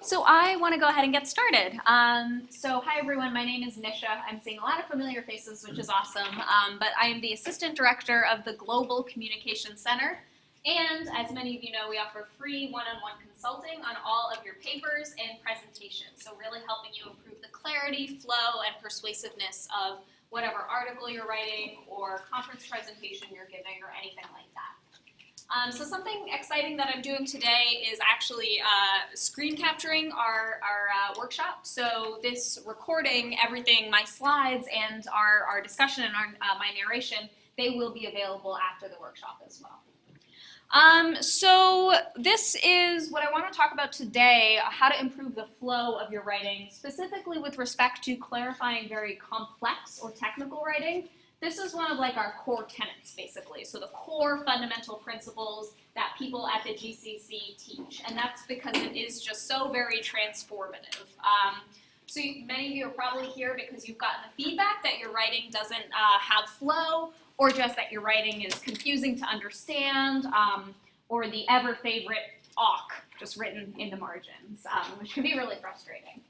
So I want to go ahead and get started. So hi everyone, my name is Nisha. I'm seeing a lot of familiar faces, which is awesome, but I am the Assistant Director of the Global Communication Center. And as many of you know, we offer free one-on-one consulting on all of your papers and presentations. So really helping you improve the clarity, flow, and persuasiveness of whatever article you're writing or conference presentation you're giving or anything like that. So something exciting that I'm doing today is actually screen capturing our workshop. So this recording, everything, my slides and our discussion and my narration, they will be available after the workshop as well. So this is what I want to talk about today, how to improve the flow of your writing, specifically with respect to clarifying very complex or technical writing. This is one of like our core tenets, basically. So the core fundamental principles that people at the GCC teach. And that's because it is just so very transformative. So many of you are probably here because you've gotten the feedback that your writing doesn't have flow, or just that your writing is confusing to understand, or the ever favorite awk just written in the margins, which can be really frustrating.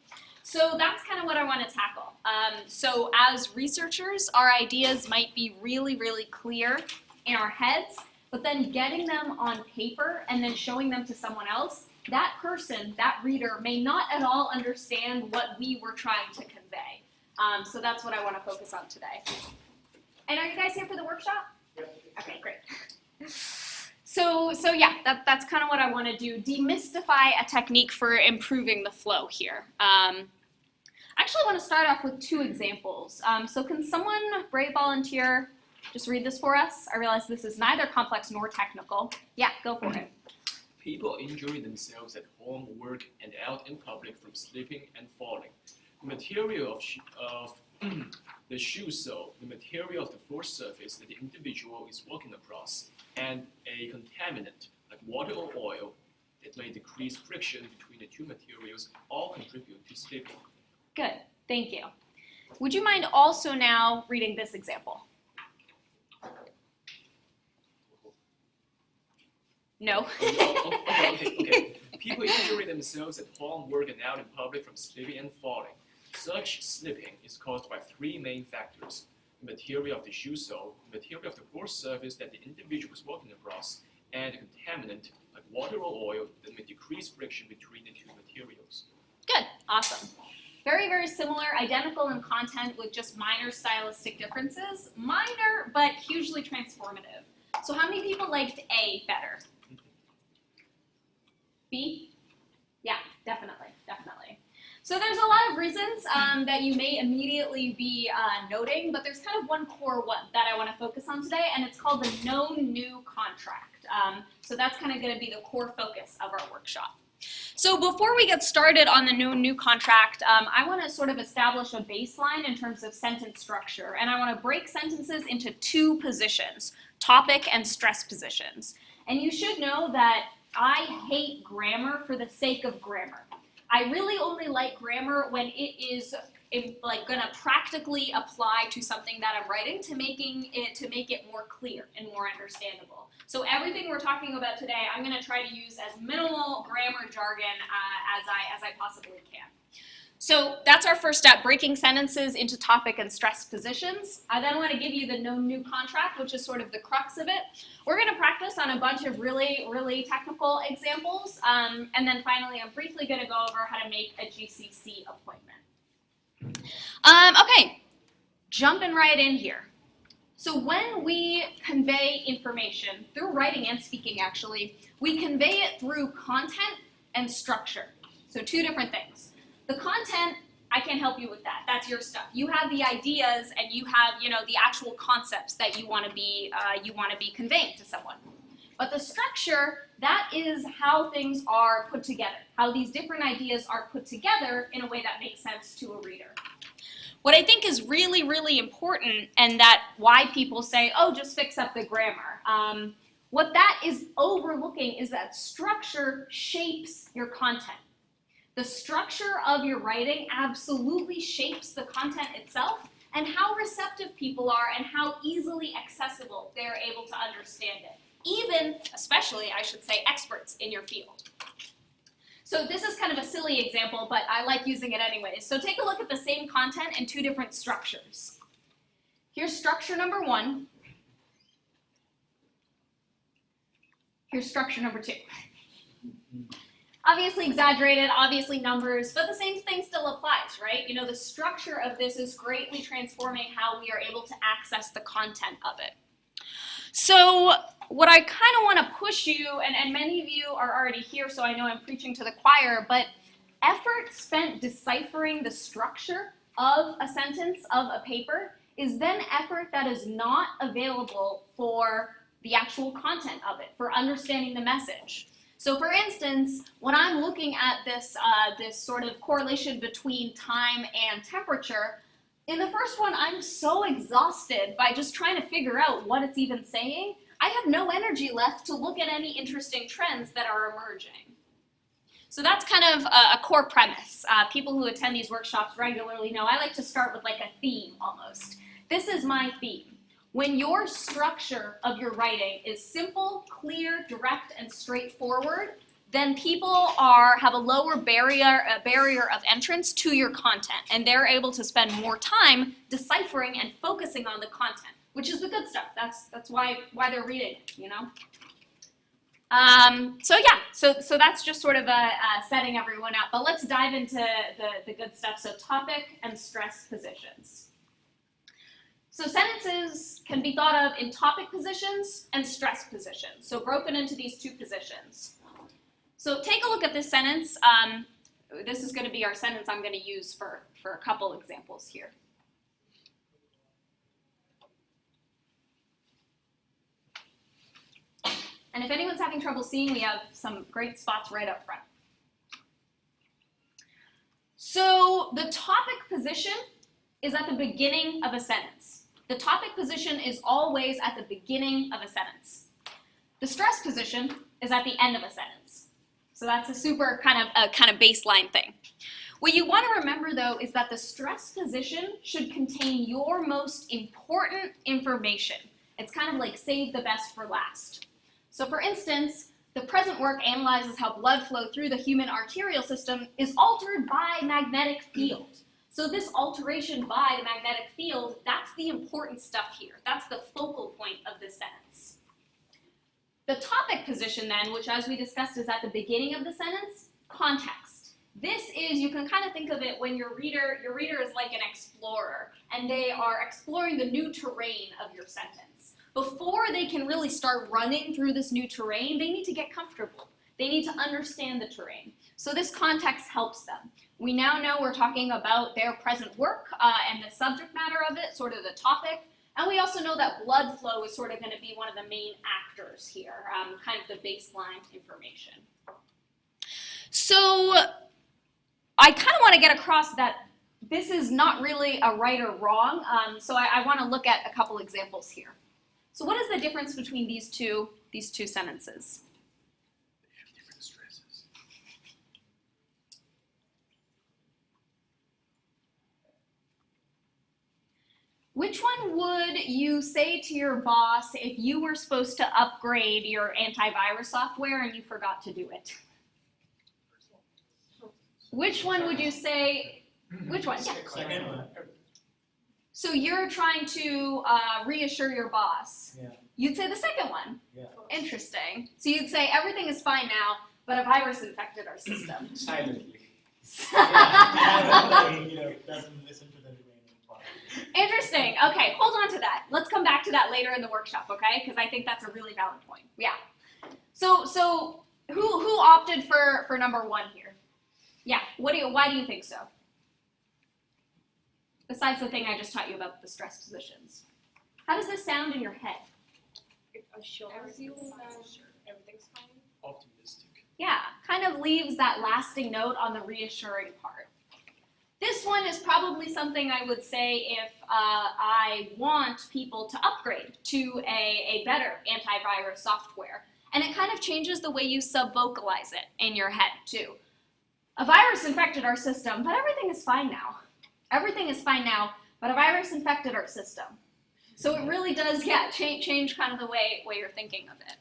So that's kind of what I want to tackle. So as researchers, our ideas might be really, really clear in our heads, but then getting them on paper and then showing them to someone else, that person, that reader, may not at all understand what we were trying to convey. So that's what I want to focus on today. And are you guys here for the workshop? Yeah. Okay, great. So yeah, that's kind of what I want to do, demystify a technique for improving the flow here. I actually want to start off with two examples. So can someone, brave volunteer, just read this for us? I realize this is neither complex nor technical. Yeah, go for it. People injure themselves at home, work, and out in public from slipping and falling. The material of the shoe sole, the material of the floor surface that the individual is walking across, and a contaminant like water or oil that may decrease friction between the two materials all contribute to slipping. Good, thank you. Would you mind also now reading this example? No? Okay. People injure themselves at home, work, and out in public from slipping and falling. Such slipping is caused by three main factors: the material of the shoe sole, the material of the floor surface that the individual is walking across, and a contaminant like water or oil that may decrease friction between the two materials. Good, awesome. Very, very similar, identical in content with just minor stylistic differences. Minor, but hugely transformative. So how many people liked A better? B? Yeah, definitely. So there's a lot of reasons that you may immediately be noting, but there's kind of one core one that I want to focus on today, and it's called the known new contract. So that's kind of going to be the core focus of our workshop. So before we get started on the known new contract, I want to sort of establish a baseline in terms of sentence structure, and I want to break sentences into two positions, topic and stress positions. And you should know that I hate grammar for the sake of grammar. I really only like grammar when it is like going to practically apply to something that I'm writing to make it more clear and more understandable. So everything we're talking about today, I'm going to try to use as minimal grammar jargon as I possibly can. So that's our first step, breaking sentences into topic and stress positions. I then want to give you the known new contract, which is sort of the crux of it. We're going to practice on a bunch of really, really technical examples. And then finally, I'm briefly going to go over how to make a GCC appointment. Okay, jumping right in here. So when we convey information, through writing and speaking actually, we convey it through content and structure. So two different things. The content, I can't help you with that. That's your stuff. You have the ideas and you have, the actual concepts that you want to be conveying to someone. But the structure, that is how things are put together, how these different ideas are put together in a way that makes sense to a reader. What I think is really, really important, and that why people say, oh, just fix up the grammar, what that is overlooking is that structure shapes your content. The structure of your writing absolutely shapes the content itself and how receptive people are and how easily accessible they're able to understand it. Even, especially, I should say, experts in your field. So So this is kind of a silly example, but I like using it anyways. So take a look at the same content in two different structures. Here's structure number 1. Here's structure number 2. Obviously exaggerated, obviously numbers, but the same thing still applies, right? You know, the structure of this is greatly transforming how we are able to access the content of it. So what I kind of want to push you, and many of you are already here, so I know I'm preaching to the choir, but effort spent deciphering the structure of a sentence, of a paper, is then effort that is not available for the actual content of it, for understanding the message. So for instance, when I'm looking at this, this sort of correlation between time and temperature, in the first one, I'm so exhausted by just trying to figure out what it's even saying. I have no energy left to look at any interesting trends that are emerging. So that's kind of a core premise. People who attend these workshops regularly know I like to start with like a theme almost. This is my theme. When your structure of your writing is simple, clear, direct, and straightforward, then people have a lower barrier of entrance to your content, and they're able to spend more time deciphering and focusing on the content, which is the good stuff. That's why they're reading it, you know. So that's just sort of a setting everyone up. But let's dive into the good stuff. So topic and stress positions. So sentences can be thought of in topic positions and stress positions, so broken into these two positions. So take a look at this sentence. This is going to be our sentence I'm going to use for a couple examples here. And if anyone's having trouble seeing, we have some great spots right up front. So the topic position is at the beginning of a sentence. The topic position is always at the beginning of a sentence. The stress position is at the end of a sentence. So that's a super kind of baseline thing. What you want to remember though is that the stress position should contain your most important information. It's kind of like save the best for last. So for instance, the present work analyzes how blood flow through the human arterial system is altered by magnetic field. So this alteration by the magnetic field, that's the important stuff here. That's the focal point of this sentence. The topic position then, which as we discussed is at the beginning of the sentence, context. This is, you can kind of think of it when your reader is like an explorer, and they are exploring the new terrain of your sentence. Before they can really start running through this new terrain, they need to get comfortable. They need to understand the terrain. So this context helps them. We now know we're talking about their present work and the subject matter of it, sort of the topic. And we also know that blood flow is sort of going to be one of the main actors here, kind of the baseline information. So I kind of want to get across that this is not really a right or wrong. So I want to look at a couple examples here. So what is the difference between these two sentences? Which one would you say to your boss if you were supposed to upgrade your antivirus software and you forgot to do it? Which one would you say? Which one? Yeah. Second one. So you're trying to reassure your boss. Yeah. You'd say the second one. Yeah. Interesting. So you'd say everything is fine now, but a virus infected our system. Silently. Yeah. Doesn't listen to the remaining part. Interesting. Okay, hold on to that. Let's come back to that later in the workshop, okay? Because I think that's a really valid point. Yeah. So who opted for number one here? Yeah. Why do you think so? Besides the thing I just taught you about the stress positions. How does this sound in your head? It assures you that everything's fine. Optimistic. Yeah, kind of leaves that lasting note on the reassuring part. This one is probably something I would say if I want people to upgrade to a better antivirus software. And it kind of changes the way you sub-vocalize it in your head, too. A virus infected our system, but everything is fine now. Everything is fine now, but a virus infected our system. So it really does, yeah, change kind of the way you're thinking of it.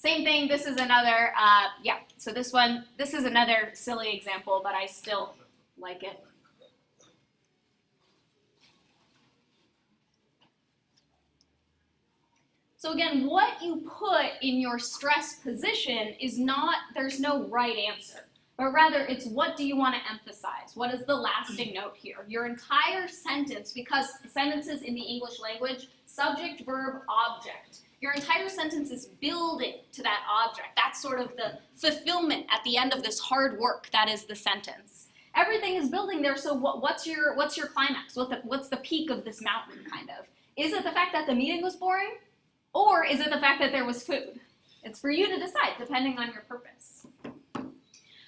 Same thing, this is another, so this is another silly example, but I still like it. So again, what you put in your stress position is not, there's no right answer, but rather it's what do you want to emphasize? What is the lasting note here? Your entire sentence, because sentences in the English language, subject, verb, object. Your entire sentence is building to that object. That's sort of the fulfillment at the end of this hard work. That is the sentence. Everything is building there, so what's your climax? What's the peak of this mountain, kind of? Is it the fact that the meeting was boring? Or is it the fact that there was food? It's for you to decide, depending on your purpose.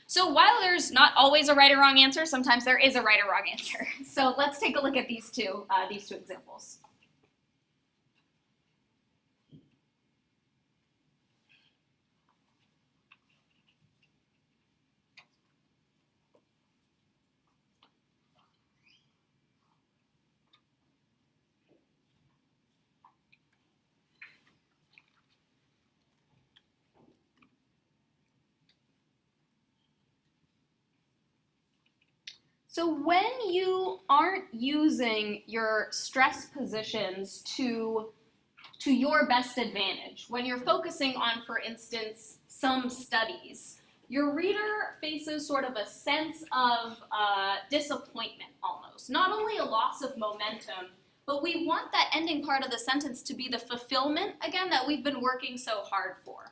So while there's not always a right or wrong answer, sometimes there is a right or wrong answer. So let's take a look at these two examples. So when you aren't using your stress positions to your best advantage, when you're focusing on, for instance, some studies, your reader faces sort of a sense of disappointment almost. Not only a loss of momentum, but we want that ending part of the sentence to be the fulfillment, again, that we've been working so hard for.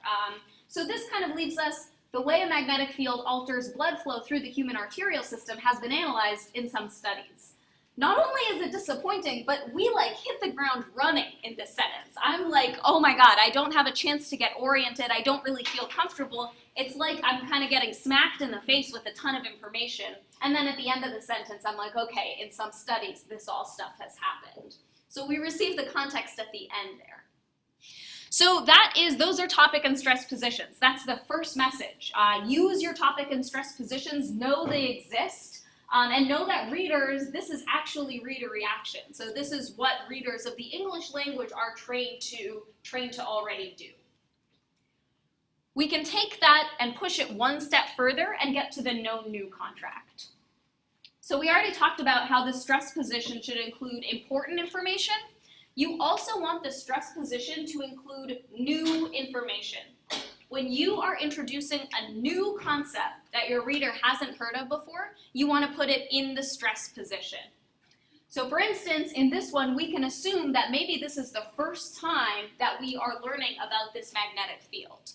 So this kind of leaves us, the way a magnetic field alters blood flow through the human arterial system has been analyzed in some studies. Not only is it disappointing, but we hit the ground running in this sentence. I'm like, oh my God, I don't have a chance to get oriented. I don't really feel comfortable. It's like I'm kind of getting smacked in the face with a ton of information. And then at the end of the sentence, I'm like, okay, in some studies, this all stuff has happened. So we receive the context at the end there. So those are topic and stress positions. That's the first message. Use your topic and stress positions, know they exist, and know that readers, this is actually reader reaction. So this is what readers of the English language are trained to already do. We can take that and push it one step further and get to the known new contract. So we already talked about how the stress position should include important information. You also want the stress position to include new information. When you are introducing a new concept that your reader hasn't heard of before, you want to put it in the stress position. So for instance, in this one, we can assume that maybe this is the first time that we are learning about this magnetic field.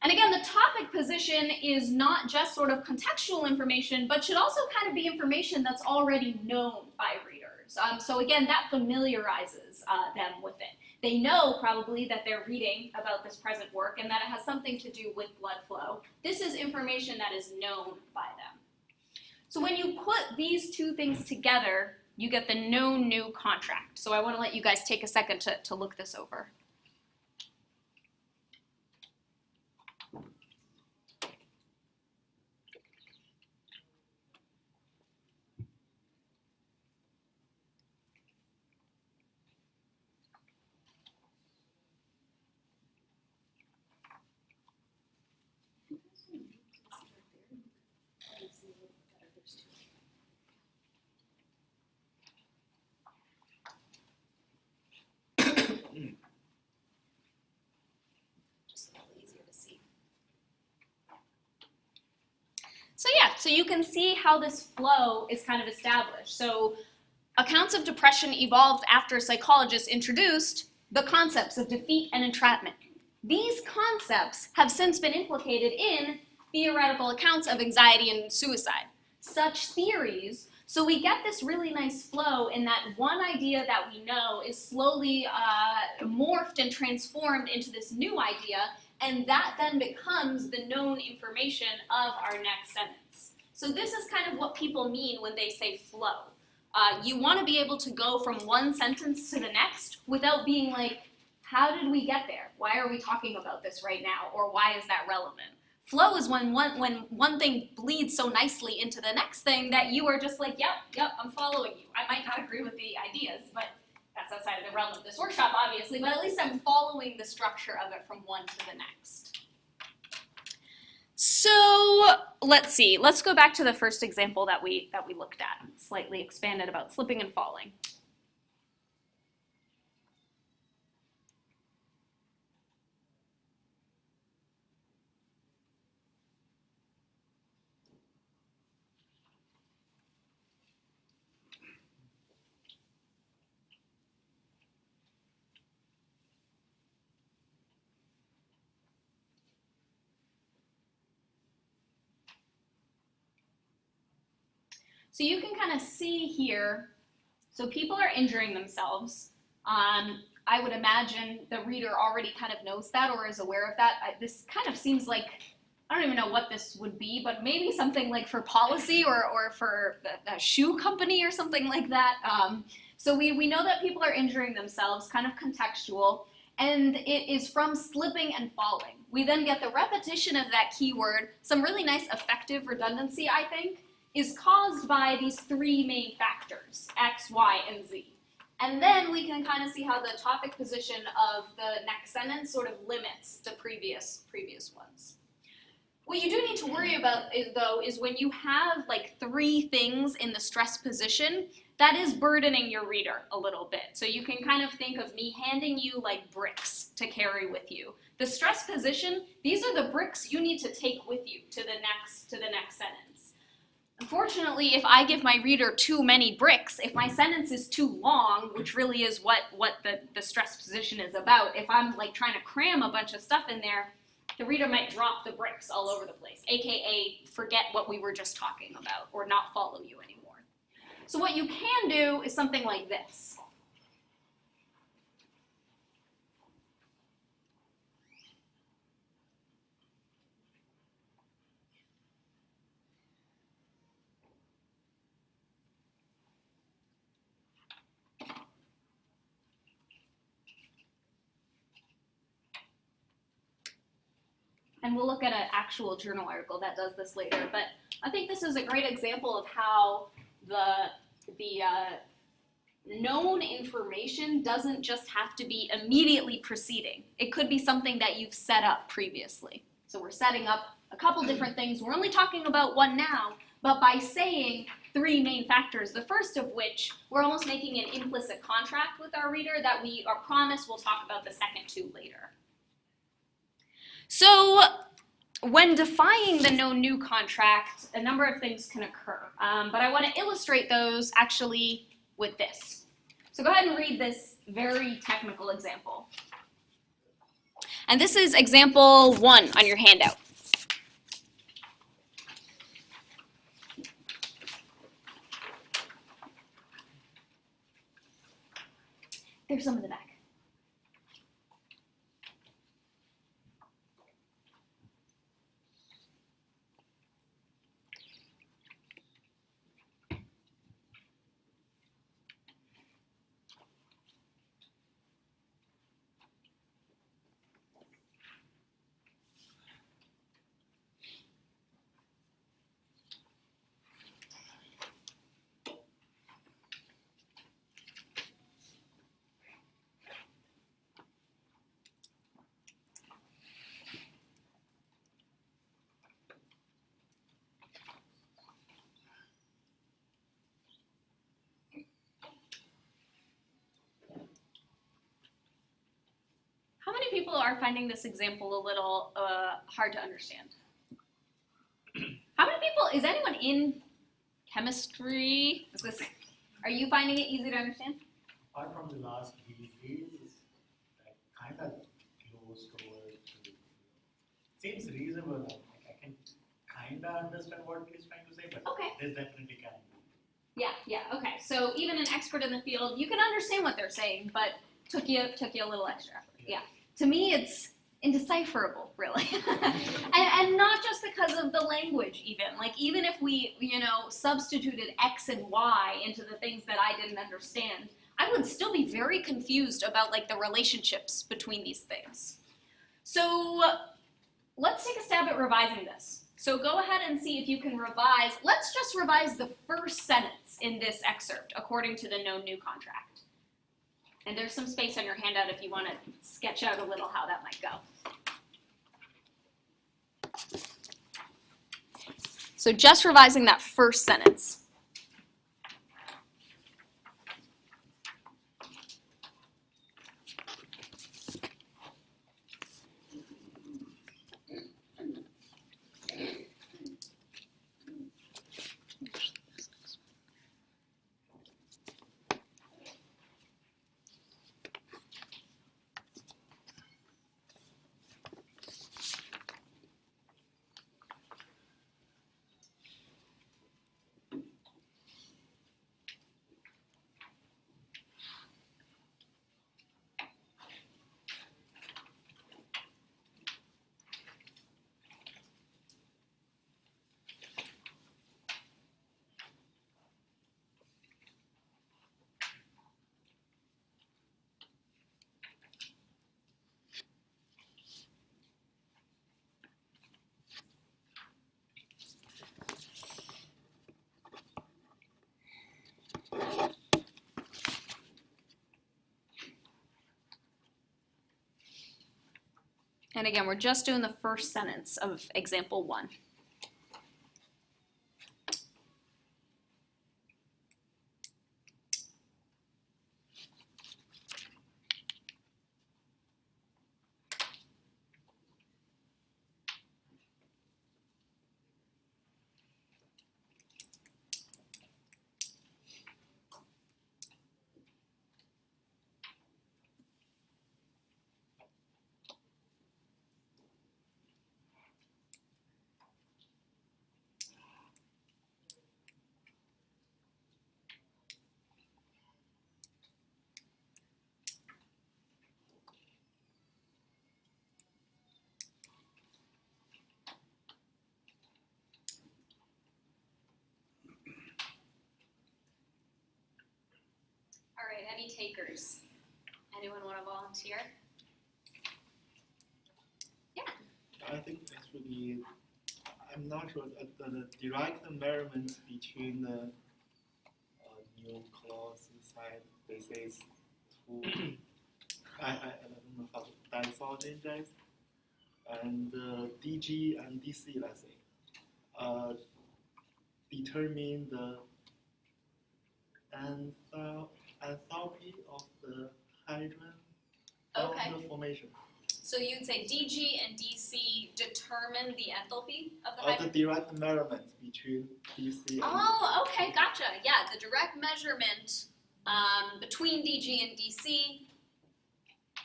And again, the topic position is not just sort of contextual information, but should also kind of be information that's already known by readers. So again, that familiarizes them with it. They know probably that they're reading about this present work and that it has something to do with blood flow. This is information that is known by them. So when you put these two things together, you get the known new contract. So I want to let you guys take a second to look this over. So you can see how this flow is kind of established. So accounts of depression evolved after psychologists introduced the concepts of defeat and entrapment. These concepts have since been implicated in theoretical accounts of anxiety and suicide. Such theories, so we get this really nice flow in that one idea that we know is slowly morphed and transformed into this new idea, and that then becomes the known information of our next sentence. So this is kind of what people mean when they say flow. You want to be able to go from one sentence to the next without being like, how did we get there? Why are we talking about this right now? Or why is that relevant? Flow is when one thing bleeds so nicely into the next thing that you are just like, yep, I'm following you. I might not agree with the ideas, but that's outside of the realm of this workshop, obviously, but at least I'm following the structure of it from one to the next. So let's see. Let's go back to the first example that we looked at, slightly expanded about slipping and falling. So you can kind of see here, so people are injuring themselves. I would imagine the reader already kind of knows that or is aware of that. This kind of seems like, I don't even know what this would be, but maybe something like for policy or for a shoe company or something like that. So we know that people are injuring themselves, kind of contextual, and it is from slipping and falling. We then get the repetition of that keyword, some really nice effective redundancy, I think, is caused by these three main factors, X, Y, and Z. And then we can kind of see how the topic position of the next sentence sort of limits the previous ones. What you do need to worry about, though, is when you have like three things in the stress position, that is burdening your reader a little bit. So you can kind of think of me handing you like bricks to carry with you. The stress position, these are the bricks you need to take with you to the next sentence. Unfortunately, if I give my reader too many bricks, if my sentence is too long, which really is what the stress position is about, if I'm like trying to cram a bunch of stuff in there, the reader might drop the bricks all over the place, aka forget what we were just talking about or not follow you anymore. So what you can do is something like this. And we'll look at an actual journal article that does this later, but I think this is a great example of how the known information doesn't just have to be immediately preceding. It could be something that you've set up previously. So we're setting up a couple different things. We're only talking about one now, but by saying three main factors, the first of which we're almost making an implicit contract with our reader that we are promised we'll talk about the second two later. So when defying the no new contract, a number of things can occur, but I want to illustrate those actually with this. So go ahead and read this very technical example. And this is example 1 on your handout. There's some in the back. How many people are finding this example a little hard to understand? How many people, is anyone in chemistry? Are you finding it easy to understand? Apart from the last few days, like kind of close towards, seems reasonable. Like I can kind of understand what he's trying to say, but Okay. there's definitely can be. Yeah, okay. So even an expert in the field, you can understand what they're saying, but took you a little extra effort. Yeah. To me, it's indecipherable, really. and not just because of the language, even. Like, even if we, substituted X and Y into the things that I didn't understand, I would still be very confused about, like, the relationships between these things. So let's take a stab at revising this. So go ahead and see if you can revise. Let's just revise the first sentence in this excerpt according to the no new contract. And there's some space on your handout if you want to sketch out a little how that might go. So just revising that first sentence. And again, we're just doing the first sentence of example 1. All right, any takers? Anyone want to volunteer? Yeah. I think actually, I'm not sure the direct measurements between the new clause inside this is to I don't know how to disorganize and DG and DC, let's say, determine the enthalpy of the hydrogen Okay. bond formation. So you'd say DG and DC determine the enthalpy of the The hydrogen? direct measurements between DC and Oh, okay, gotcha. Yeah, the direct measurement between DG and DC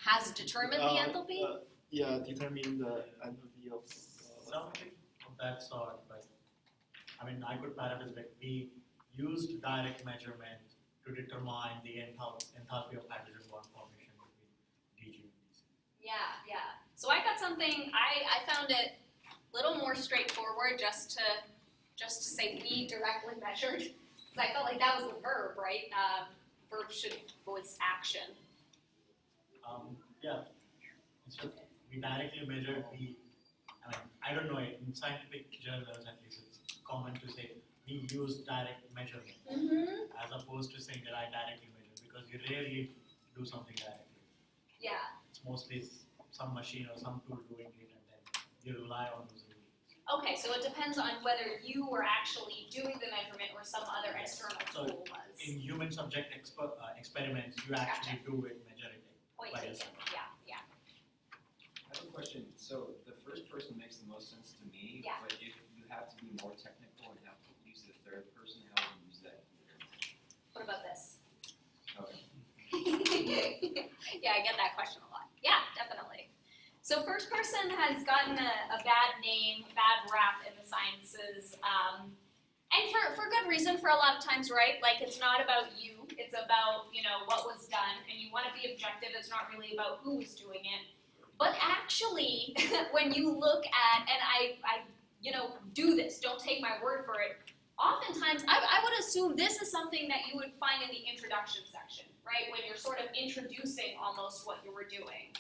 has determined the enthalpy? yeah, determine the enthalpy of Something of that sort, but I mean, I could paraphrase like we used direct measurement to determine the enthalpy of hydrogen bond formation between DG and DC. Yeah. So I got something, I found it a little more straightforward just to say we directly measured. Because I felt like that was the verb, right? Verb should voice action. Yeah, so we directly measured I don't know, in scientific journals at least it's common to say we use direct measurement as opposed to saying that I directly measure because you rarely do something directly. Yeah. It's mostly some machine or some tool doing it and then you rely on those readings. Okay, so it depends on whether you were actually doing the measurement or some other external So tool was. in human subject experiments, you actually do it, measure it Point by taken. yourself. Yeah. I have a question. So the first person makes the most sense to me, Yeah. but if you have to be more technical and have to use the third person, how would you use that here? What about this? Okay. Yeah, I get that question a lot. Yeah, definitely. So first person has gotten a bad name, bad rap in the sciences, and for good reason for a lot of times, right? Like it's not about you, it's about, what was done, and you want to be objective, it's not really about who was doing it. But actually, when you look at, and I do this, don't take my word for it, oftentimes I would assume this is something that you would find in the introduction section, right? When you're sort of introducing almost what you were doing.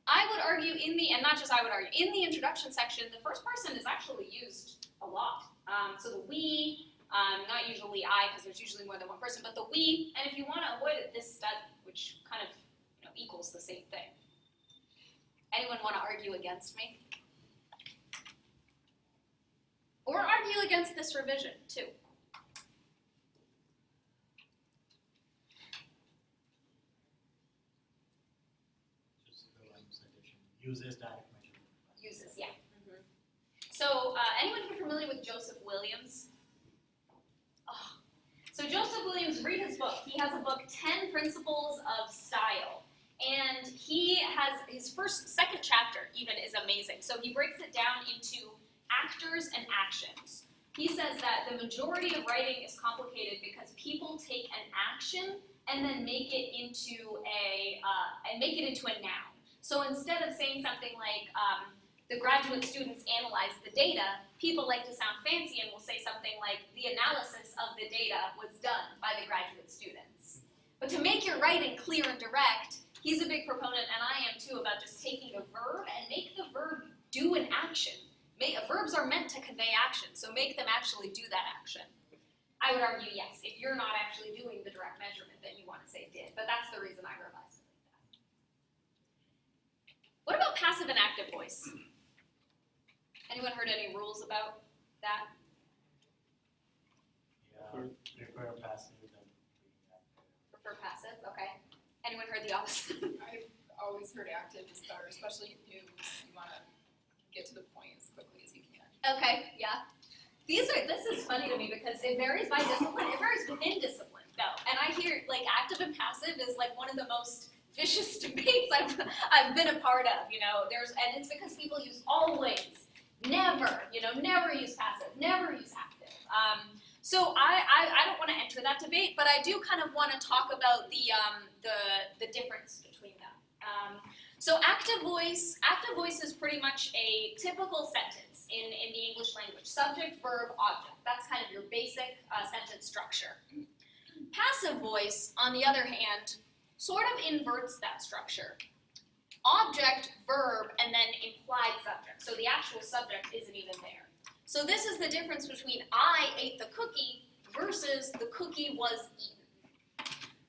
I would argue and not just I would argue, in the introduction section, the first person is actually used a lot. So the we, Not usually I, because there's usually more than one person, but the we, and if you want to avoid it, this study, which kind of equals the same thing. Anyone want to argue against me? Or argue against this revision, too. Just the citation uses direct measurement. Uses, yeah. So, anyone here familiar with Joseph Williams? Oh. So Joseph Williams, read his book. He has a book, 10 Principles of Style. And he has, his second chapter even is amazing. So he breaks it down into actors and actions. He says that the majority of writing is complicated because people take an action and then make it into a noun. So instead of saying something like, the graduate students analyze the data, people like to sound fancy and will say something like, the analysis of the data was done by the graduate students. But to make your writing clear and direct, he's a big proponent, and I am too, about just taking a verb and make the verb do an action. Verbs are meant to convey action, so make them actually do that action. I would argue, yes, if you're not actually doing the direct measurement, then you want to say did, but that's the reason I revised it like that. What about passive and active voice? Anyone heard any rules about that? Yeah, prefer passive than active. Prefer passive, okay. Anyone heard the opposite? I've always heard active is better, especially in news. You want to get to the point as quickly as you can. Okay, yeah. This is funny to me because it varies by discipline. It varies within discipline, though. And I hear, like, active and passive is, like, one of the most vicious debates I've been a part of, and it's because people use always, never, never use passive, never use active. So I don't want to enter that debate, but I do kind of want to talk about the difference between them. So active voice is pretty much a typical sentence in the English language. Subject, verb, object. That's kind of your basic sentence structure. Passive voice, on the other hand, sort of inverts that structure. Object, verb, and then implied subject. So the actual subject isn't even there. So this is the difference between I ate the cookie versus the cookie was eaten.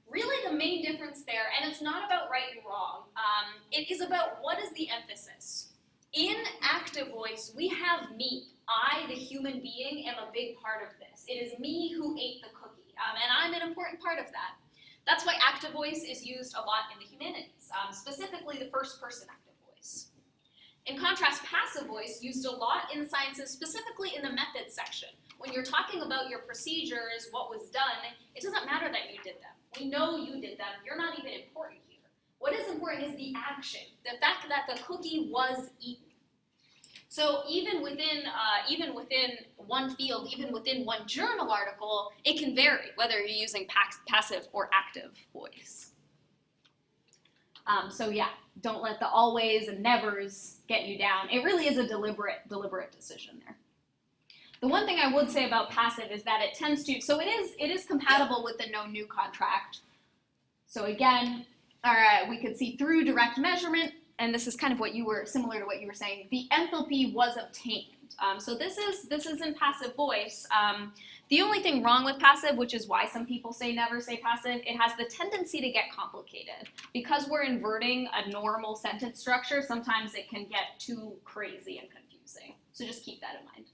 Really the main difference there, and it's not about right and wrong, it is about what is the emphasis. In active voice, we have me. I, the human being, am a big part of this. It is me who ate the cookie, and I'm an important part of that. That's why active voice is used a lot in the humanities, specifically the first person active voice. In contrast, passive voice used a lot in sciences, specifically in the methods section. When you're talking about your procedures, what was done, it doesn't matter that you did them. We know you did them. You're not even important here. What is important is the action, the fact that the cookie was eaten. So even within one field, even within one journal article, it can vary whether you're using passive or active voice. So yeah, don't let the always and nevers get you down. It really is a deliberate decision there. The one thing I would say about passive is that it tends to, so it is compatible with the no new contract. So again, we could see through direct measurement, and this is kind of similar to what you were saying, the enthalpy was obtained. So this is in passive voice. The only thing wrong with passive, which is why some people say never say passive, it has the tendency to get complicated. Because we're inverting a normal sentence structure, sometimes it can get too crazy and confusing. So just keep that in mind.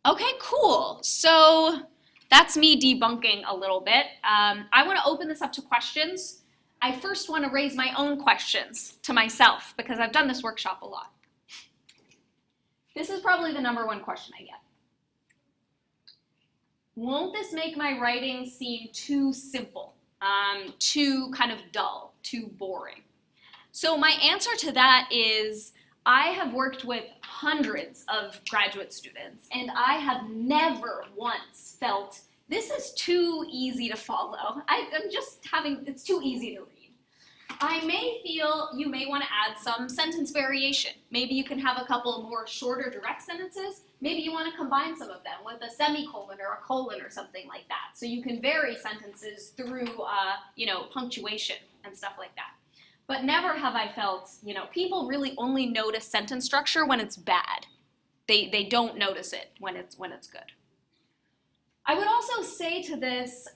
Okay, cool. So that's me debunking a little bit. I want to open this up to questions. I first want to raise my own questions to myself because I've done this workshop a lot. This is probably the number one question I get. Won't this make my writing seem too simple, too kind of dull, too boring? So my answer to that is I have worked with hundreds of graduate students, and I have never once felt this is too easy to follow. It's too easy to read. I may feel you may want to add some sentence variation. Maybe you can have a couple more shorter direct sentences. Maybe you want to combine some of them with a semicolon or a colon or something like that. So you can vary sentences through, punctuation and stuff like that. But never have I felt, people really only notice sentence structure when it's bad. they don't notice it when it's good. I would also say to this,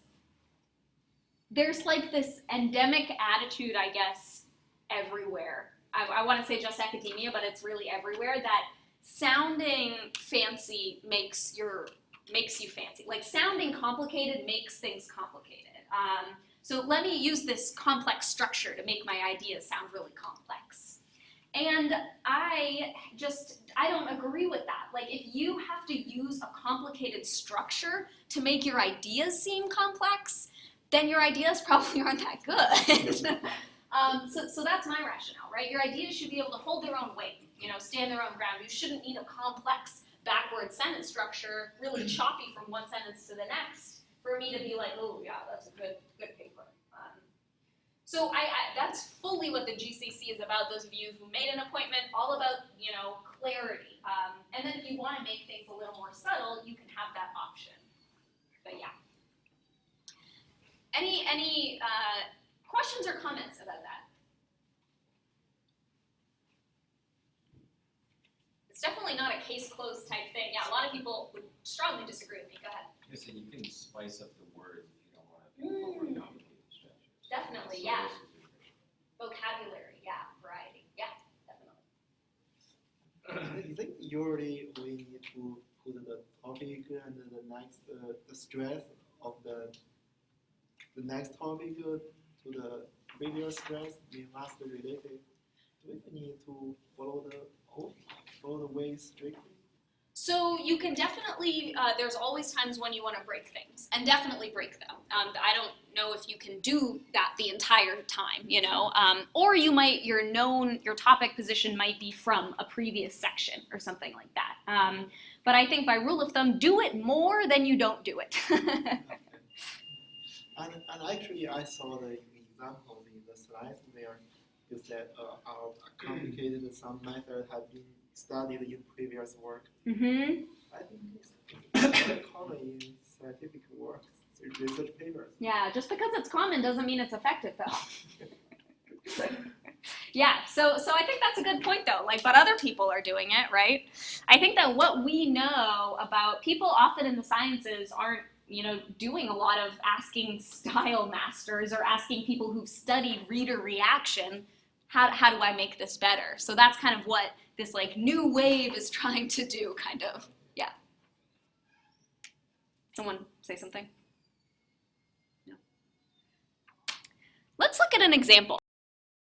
there's like this endemic attitude, I guess, everywhere. I want to say just academia, but it's really everywhere, that sounding fancy makes you fancy. Like sounding complicated makes things complicated. So let me use this complex structure to make my ideas sound really complex. And I don't agree with that. Like if you have to use a complicated structure to make your ideas seem complex, then your ideas probably aren't that good. So that's my rationale, right? Your ideas should be able to hold their own weight, stand their own ground. You shouldn't need a complex backward sentence structure, really choppy from one sentence to the next, for me to be like, oh yeah, that's a good paper. So that's fully what the GCC is about. Those of you who made an appointment, all about clarity. And then if you want to make things a little more subtle, you can have that option. But yeah. Any questions or comments about that? It's definitely not a case closed type thing. Yeah, a lot of people would strongly disagree with me. Go ahead. Yes, and you can spice up the words if you don't want to overcomplicate the structure. Definitely, So yeah. this is your- Vocabulary, yeah, variety, yeah, definitely. I think usually we need to put the topic and the next the stress of the next topic to the previous stress. We must relate it. Do we need to follow the way strictly? So you can definitely, there's always times when you want to break things, and definitely break them. I don't know if you can do that the entire time, or your topic position might be from a previous section or something like that. But I think by rule of thumb, do it more than you don't do it. And actually, I saw the examples in the slides where you said how complicated some method have been studied in previous work. Mm-hmm. I think it's very common in scientific works, research papers. Yeah, just because it's common doesn't mean it's effective, though. Yeah, so I think that's a good point, though. But other people are doing it, right? I think that what we know about people often in the sciences aren't, doing a lot of asking style masters or asking people who've studied reader reaction, how do I make this better? So that's kind of what this new wave is trying to do, kind of. Yeah. Someone say something? No. Let's look at an example.